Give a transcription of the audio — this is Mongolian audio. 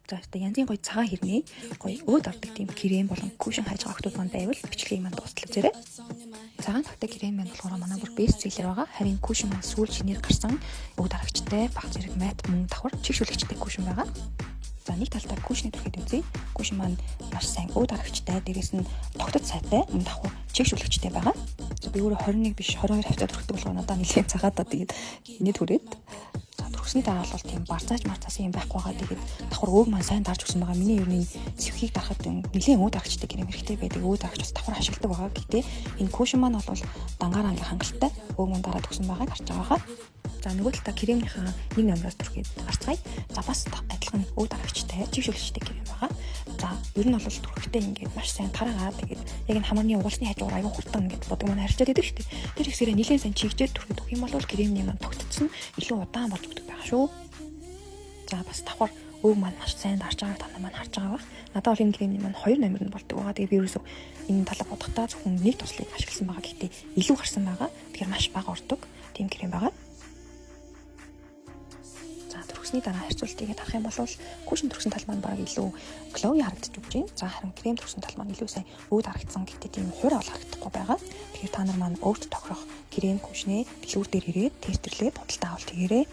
За янзын гоё цагаан хэрний гоё өөд ордог тийм крем болон кушн хайж байгаа хүмүүс маань байвал бичлэгийг маань дуустал үзээрэй. Цагаан тавтай крем маань болохоор манай бүр бест селлер байгаа. Харин кушн маань сүүл шинээр гарсан өөд аргачтай баг зэрэг мат мөн давхар чигшүүлэгчтэй кушн байгаа. За нэг талдаа кушны төрхөд үзье. Кушн маань маш сайн өөд аргачтай, дээрээс нь тогтод сайтай, мөн давхар чигшүүлэгчтэй байгаа. За би өөрөө 21 биш 22 хавтаа төрхөдөг болохоор надаа нэлээд цагаатаа тэгээд нийт хүрээд төрсний дараа бол тийм барцааж юм байхгүй байгаа. Тэгээд давхар өөг маань сайн дарж өгсөн байгаа. Миний ерний сэвхийг дарахад нэлээд өөд аргачтай гэрээ хэрэгтэй байдаг. Өөд аргач бас давхар ашигладаг байгаа. Гэхдээ энэ кушн маань бол дангаар ангийн хангалттай өөг маань дараад өгсөн байгааг харж байгаа. За нөгөө талдаа кремийнхаа нэг номероос түрхээд харцгаая. За бас адилхан өөд аргачтай, чигшүүлэгчтэй крем байгаа. За ер нь бол түрхтэй ингээд маш сайн тараагаад тэгээд яг энэ хамааны угуулсны хажуугаар аюу хурдан ингээд бодог маань харьцаад идэг шүү дээ. Тэр ихсээрээ нэлээд сайн чигжээд түрхээд өгөх юм бол кремний маань тогтцсон илүү удаан болж өгдөг байгаа шүү. За бас давхар өөг маань маш сайн дарж байгааг та нар маань харж байгаа бах. Надад бол энэ кремний маань 2 номер нь болдог байгаа. Тэгээд би ерөөсөө энэ талаа бодохдоо зөвхөн нэг туслыг ашигласан байгаа. Гэхдээ илүү гарсан байгаа. Тэгэхээр маш бага ордог тийм крем байгаа. Төрхсний дараа харьцуултыг харах юм бол кушн төрхсөн тал маань баг илүү глоуи харагдаж өгч байна. За харин крем төрхсөн тал маань илүү сайн өөд харагдсан гэхдээ тийм хурь ол харагдахгүй байгаа. Тэгэхээр та нар маань өөрт тохирох крем кушнээ дэлгүүр дээр ирээд тестэрлээд худалдаа авалт хийгээрэй.